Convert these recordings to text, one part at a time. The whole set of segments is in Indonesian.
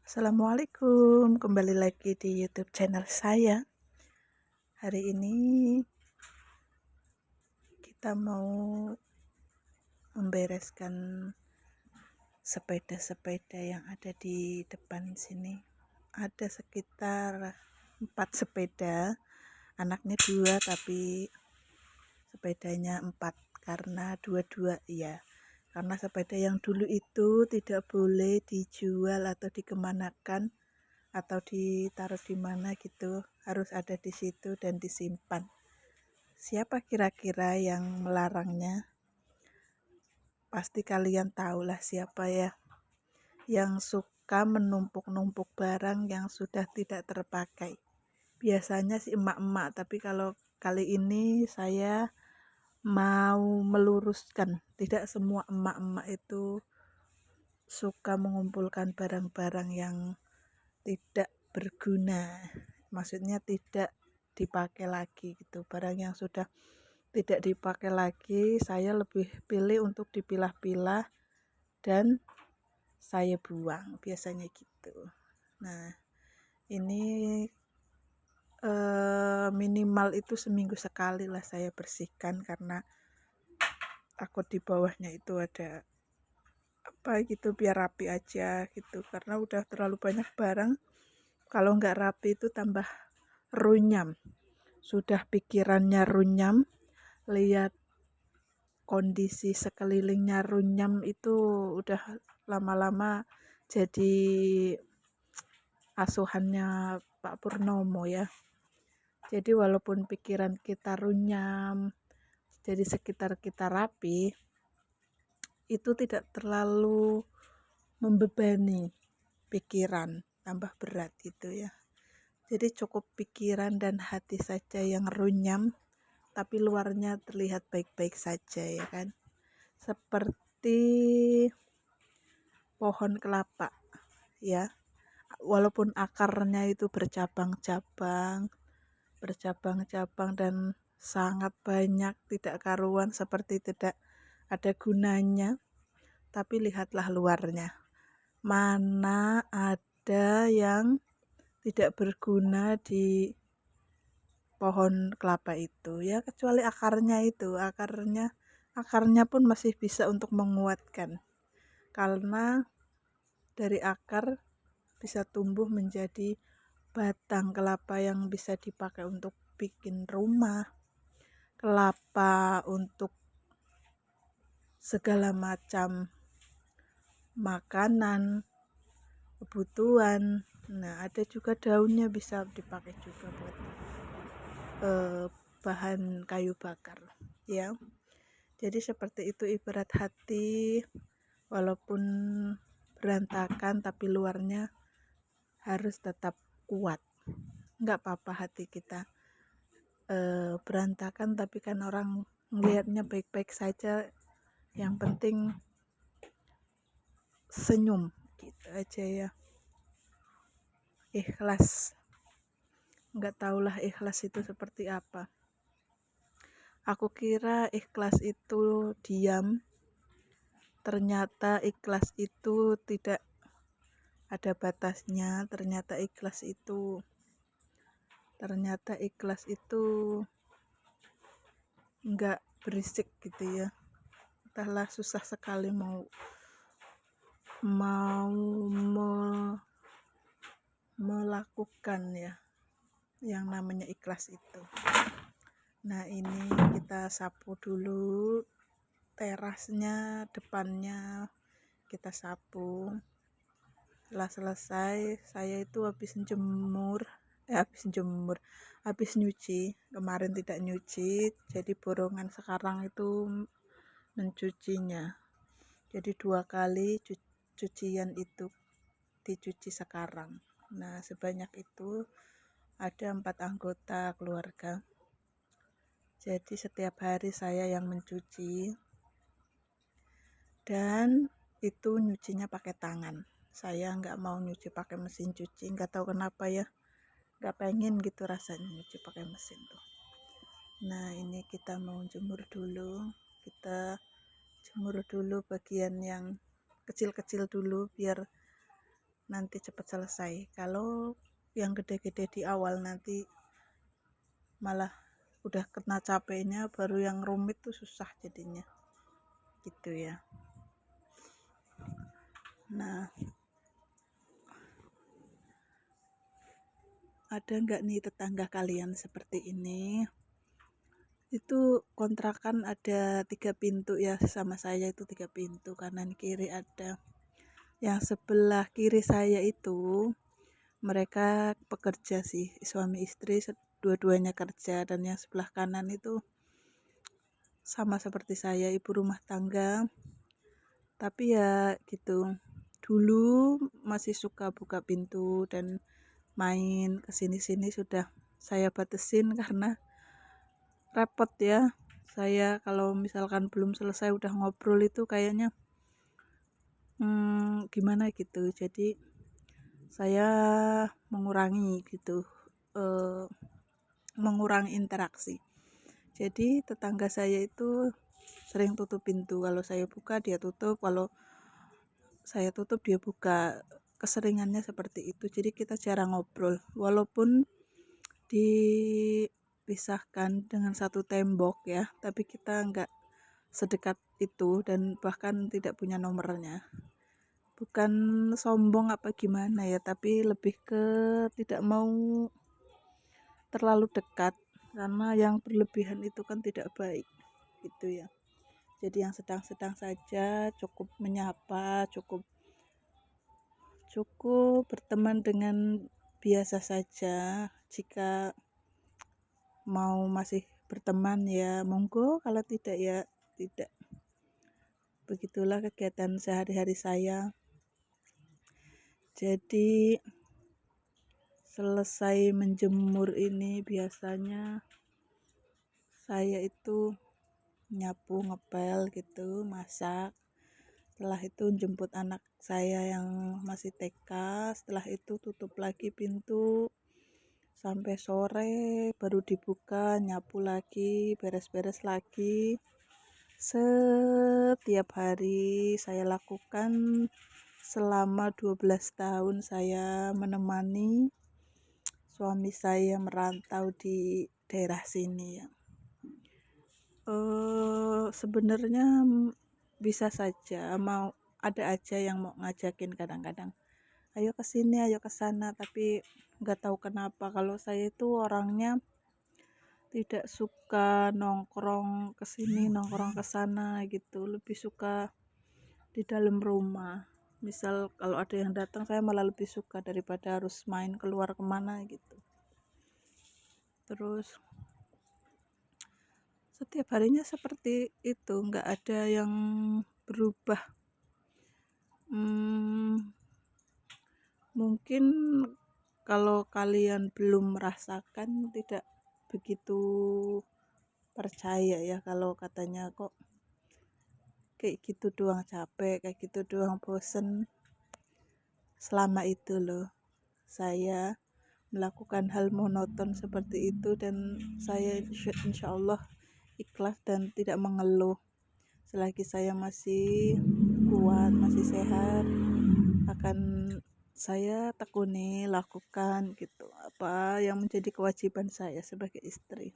Assalamualaikum, kembali lagi di YouTube channel saya. Hari ini kita mau membereskan sepeda-sepeda yang ada di depan sini. Ada sekitar 4 sepeda, anaknya 2 tapi sepedanya 4 karena dua-dua ya. Karena sepeda yang dulu itu tidak boleh dijual atau dikemanakan atau ditaruh di mana gitu, harus ada di situ dan disimpan. Siapa kira-kira yang melarangnya? Pasti kalian tahulah siapa ya, yang suka menumpuk-numpuk barang yang sudah tidak terpakai. Biasanya sih emak-emak, tapi kalau kali ini saya mau meluruskan, tidak semua emak-emak itu suka mengumpulkan barang-barang yang tidak berguna, maksudnya tidak dipakai lagi gitu. Barang yang sudah tidak dipakai lagi saya lebih pilih untuk dipilah-pilah dan saya buang, biasanya gitu. Nah ini minimal itu seminggu sekali lah saya bersihkan, karena takut di bawahnya itu ada apa gitu, biar rapi aja gitu, karena udah terlalu banyak barang. Kalau nggak rapi itu tambah runyam. Sudah pikirannya runyam, lihat kondisi sekelilingnya runyam, itu udah lama-lama jadi asuhannya Pak Purnomo ya. Jadi walaupun pikiran kita runyam, jadi sekitar kita rapi, itu tidak terlalu membebani pikiran, tambah berat gitu ya. Jadi cukup pikiran dan hati saja yang runyam, tapi luarnya terlihat baik-baik saja ya kan. Seperti pohon kelapa ya, walaupun akarnya itu bercabang-cabang dan sangat banyak, tidak karuan, seperti tidak ada gunanya, tapi lihatlah luarnya. Mana ada yang tidak berguna di pohon kelapa itu ya, kecuali akarnya pun masih bisa untuk menguatkan, karena dari akar bisa tumbuh menjadi batang kelapa yang bisa dipakai untuk bikin rumah, kelapa untuk segala macam makanan, kebutuhan. Nah ada juga daunnya bisa dipakai juga buat bahan kayu bakar ya. Jadi seperti itu ibarat hati, walaupun berantakan tapi luarnya harus tetap kuat. Nggak apa-apa hati kita berantakan, tapi kan orang melihatnya baik-baik saja, yang penting senyum gitu aja ya, ikhlas. Nggak tahulah ikhlas itu seperti apa. Aku kira ikhlas itu diam, ternyata ikhlas itu tidak ada batasnya. Ternyata ikhlas itu nggak berisik gitu ya. Entahlah, susah sekali mau melakukan ya yang namanya ikhlas itu. Nah ini kita sapu dulu terasnya, depannya kita sapu. Setelah selesai, saya itu habis nyuci. Kemarin tidak nyuci, jadi borongan sekarang itu mencucinya. Jadi 2 kali cucian itu dicuci sekarang. Nah sebanyak itu ada 4 anggota keluarga. Jadi setiap hari saya yang mencuci, dan itu nyucinya pakai tangan. Saya nggak mau nyuci pakai mesin cuci, nggak tahu kenapa ya, nggak pengen gitu rasanya nyuci pakai mesin tuh. Nah ini kita mau jemur dulu bagian yang kecil-kecil dulu, biar nanti cepat selesai. Kalau yang gede-gede di awal nanti malah udah kena capeknya, baru yang rumit tuh susah jadinya gitu ya. Nah, ada nggak nih tetangga kalian seperti ini? Itu kontrakan ada 3 pintu ya, sama saya itu 3 pintu, kanan kiri ada. Yang sebelah kiri saya itu mereka pekerja sih, suami istri dua-duanya kerja, dan yang sebelah kanan itu sama seperti saya, ibu rumah tangga. Tapi ya gitu, dulu masih suka buka pintu dan main kesini-sini, sudah saya batasin karena repot ya. Saya kalau misalkan belum selesai udah ngobrol itu kayaknya gimana gitu. Jadi saya mengurangi gitu, mengurangi interaksi. Jadi tetangga saya itu sering tutup pintu, kalau saya buka dia tutup, kalau saya tutup dia buka, keseringannya seperti itu. Jadi kita jarang ngobrol, walaupun dipisahkan dengan satu tembok ya, tapi kita nggak sedekat itu dan bahkan tidak punya nomornya. Bukan sombong apa gimana ya, tapi lebih ke tidak mau terlalu dekat, karena yang berlebihan itu kan tidak baik gitu ya. Jadi yang sedang-sedang saja, cukup menyapa, cukup berteman dengan biasa saja. Jika mau masih berteman ya monggo, kalau tidak ya tidak. Begitulah kegiatan sehari-hari saya. Jadi selesai menjemur ini biasanya saya itu nyapu, ngepel gitu, masak. Setelah itu jemput anak saya yang masih TK, setelah itu tutup lagi pintu sampai sore, baru dibuka, nyapu lagi, beres-beres lagi. Setiap hari saya lakukan selama 12 tahun saya menemani suami saya merantau di daerah sini ya. Sebenarnya bisa saja, mau ada aja yang mau ngajakin kadang-kadang, ayo ke sini, ayo ke sana, tapi nggak tahu kenapa kalau saya itu orangnya tidak suka nongkrong ke sini, nongkrong ke sana gitu, lebih suka di dalam rumah. Misal kalau ada yang datang, saya malah lebih suka daripada harus main keluar kemana gitu. Terus setiap harinya seperti itu, nggak ada yang berubah. Mungkin kalau kalian belum merasakan tidak begitu percaya ya, kalau katanya kok kayak gitu doang capek, kayak gitu doang bosen. Selama itu loh saya melakukan hal monoton seperti itu, dan saya insya Allah ikhlas dan tidak mengeluh. Selagi saya masih kuat, masih sehat, akan saya tekuni lakukan gitu apa yang menjadi kewajiban saya sebagai istri,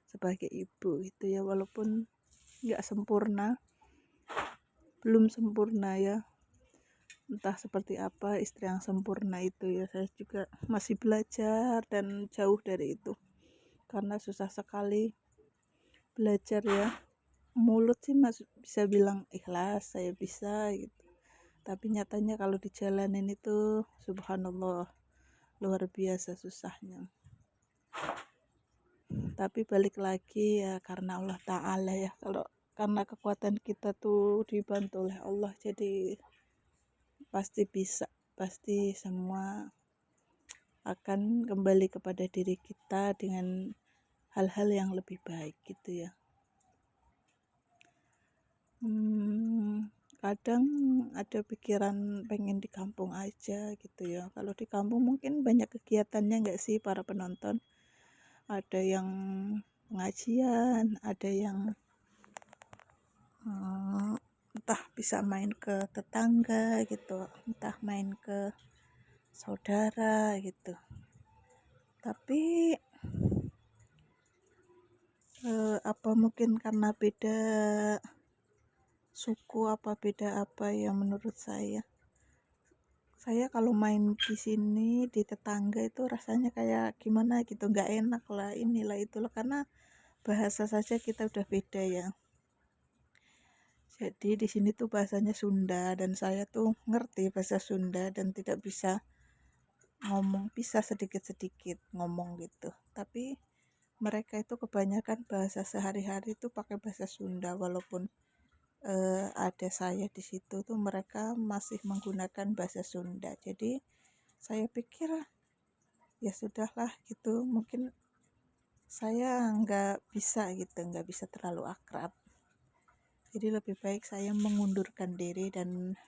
sebagai ibu gitu ya. Walaupun nggak sempurna, belum sempurna ya, entah seperti apa istri yang sempurna itu ya, saya juga masih belajar dan jauh dari itu, karena susah sekali belajar ya. Mulut sih masih bisa bilang ikhlas, saya bisa gitu, tapi nyatanya kalau dijalanin itu subhanallah luar biasa susahnya. Tapi balik lagi ya karena Allah Ta'ala ya, kalau karena kekuatan kita tuh dibantu oleh Allah, jadi pasti bisa, pasti semua akan kembali kepada diri kita dengan hal-hal yang lebih baik gitu ya. Kadang ada pikiran pengen di kampung aja gitu ya. Kalau di kampung mungkin banyak kegiatannya nggak sih para penonton? Ada yang pengajian, ada yang entah bisa main ke tetangga gitu, entah main ke saudara gitu. Tapi apa mungkin karena beda suku, apa beda apa ya, menurut saya kalau main di sini di tetangga itu rasanya kayak gimana gitu, nggak enak lah, inilah itulah, karena bahasa saja kita udah beda ya. Jadi di sini tuh bahasanya Sunda dan saya tuh ngerti bahasa Sunda dan tidak bisa ngomong, bisa sedikit-sedikit ngomong gitu. Tapi mereka itu kebanyakan bahasa sehari-hari itu pakai bahasa Sunda, walaupun ada saya di situ tuh mereka masih menggunakan bahasa Sunda. Jadi saya pikir ya sudahlah gitu, mungkin saya nggak bisa terlalu akrab. Jadi lebih baik saya mengundurkan diri dan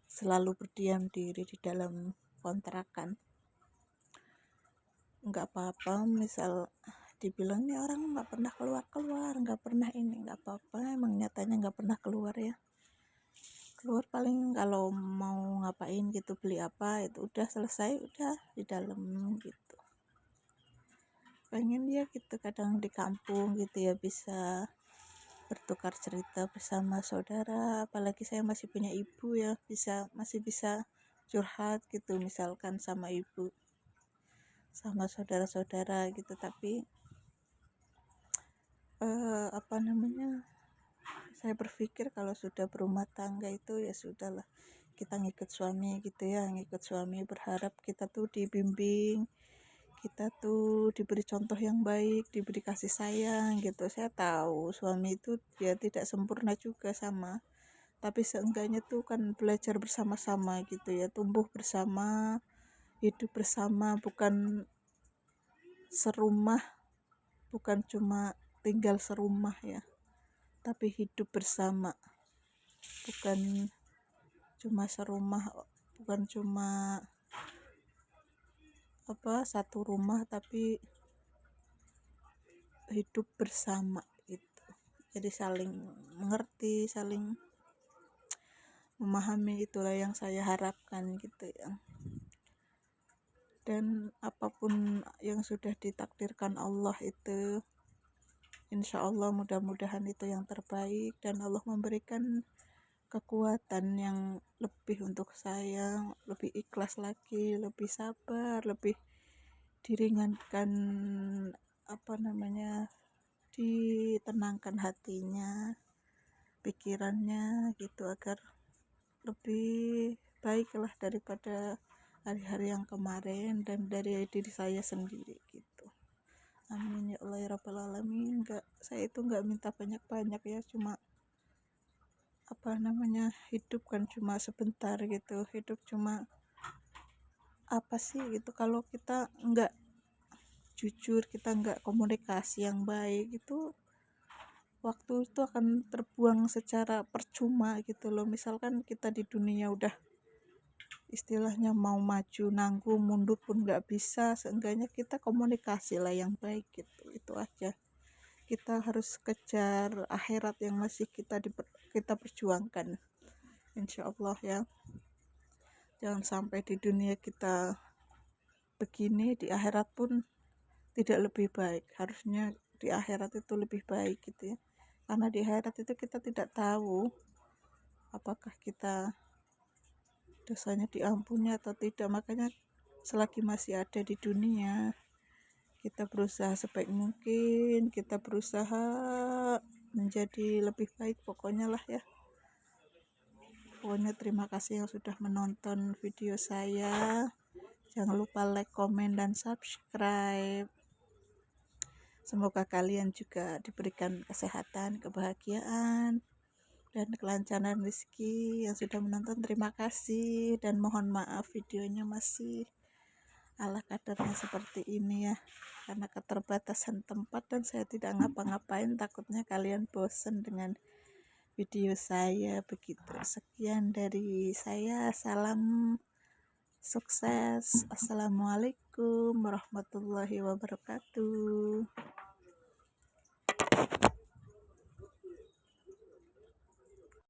selalu berdiam diri di dalam kontrakan. Nggak apa-apa misal dibilang nih orang nggak pernah keluar, nggak pernah ini, nggak apa-apa, emang nyatanya nggak pernah keluar ya. Keluar paling kalau mau ngapain gitu, beli apa, itu udah selesai, udah di dalam gitu. Pengen ya gitu kadang di kampung gitu ya, bisa bertukar cerita bersama saudara, apalagi saya masih punya ibu ya, masih bisa curhat gitu misalkan sama ibu, sama saudara-saudara gitu. Tapi apa namanya, saya berpikir kalau sudah berumah tangga itu ya sudahlah, kita ngikut suami gitu ya, ngikut suami, berharap kita tuh dibimbing, kita tuh diberi contoh yang baik, diberi kasih sayang gitu. Saya tahu suami itu dia tidak sempurna juga sama, tapi seenggaknya tuh kan belajar bersama-sama gitu ya, tumbuh bersama, hidup bersama, bukan serumah, bukan cuma tinggal serumah ya, tapi hidup bersama, bukan cuma serumah, bukan cuma satu rumah, tapi hidup bersama gitu. Jadi saling mengerti, saling memahami, itulah yang saya harapkan gitu ya. Dan apapun yang sudah ditakdirkan Allah itu, insya Allah mudah-mudahan itu yang terbaik, dan Allah memberikan kekuatan yang lebih untuk saya, lebih ikhlas lagi, lebih sabar, lebih diringankan, ditenangkan hatinya, pikirannya gitu, agar lebih baiklah daripada hari-hari yang kemarin dan dari diri saya sendiri gitu. Amin ya Allah ya Rabbal Alamin. Saya itu nggak minta banyak-banyak ya, cuma hidup kan cuma sebentar gitu, hidup cuma apa sih gitu, kalau kita nggak jujur, kita nggak komunikasi yang baik, itu waktu itu akan terbuang secara percuma gitu loh. Misalkan kita di dunia udah istilahnya mau maju nanggung, mundur pun nggak bisa, seenggaknya kita komunikasi lah yang baik gitu, itu aja. Kita harus kejar akhirat yang masih kita perjuangkan, insya Allah ya. Jangan sampai di dunia kita begini, di akhirat pun tidak lebih baik. Harusnya di akhirat itu lebih baik gitu ya, karena di akhirat itu kita tidak tahu apakah kita dosanya diampuni atau tidak. Makanya selagi masih ada di dunia, kita berusaha sebaik mungkin, kita berusaha menjadi lebih baik pokoknya lah ya. Pokoknya terima kasih yang sudah menonton video saya. Jangan lupa like, komen, dan subscribe. Semoga kalian juga diberikan kesehatan, kebahagiaan, dan kelancaran rezeki. Yang sudah menonton terima kasih, dan mohon maaf videonya masih ala kadarnya seperti ini ya, karena keterbatasan tempat dan saya tidak ngapa-ngapain, takutnya kalian bosan dengan video saya begitu. Sekian dari saya, salam sukses. Assalamualaikum warahmatullahi wabarakatuh.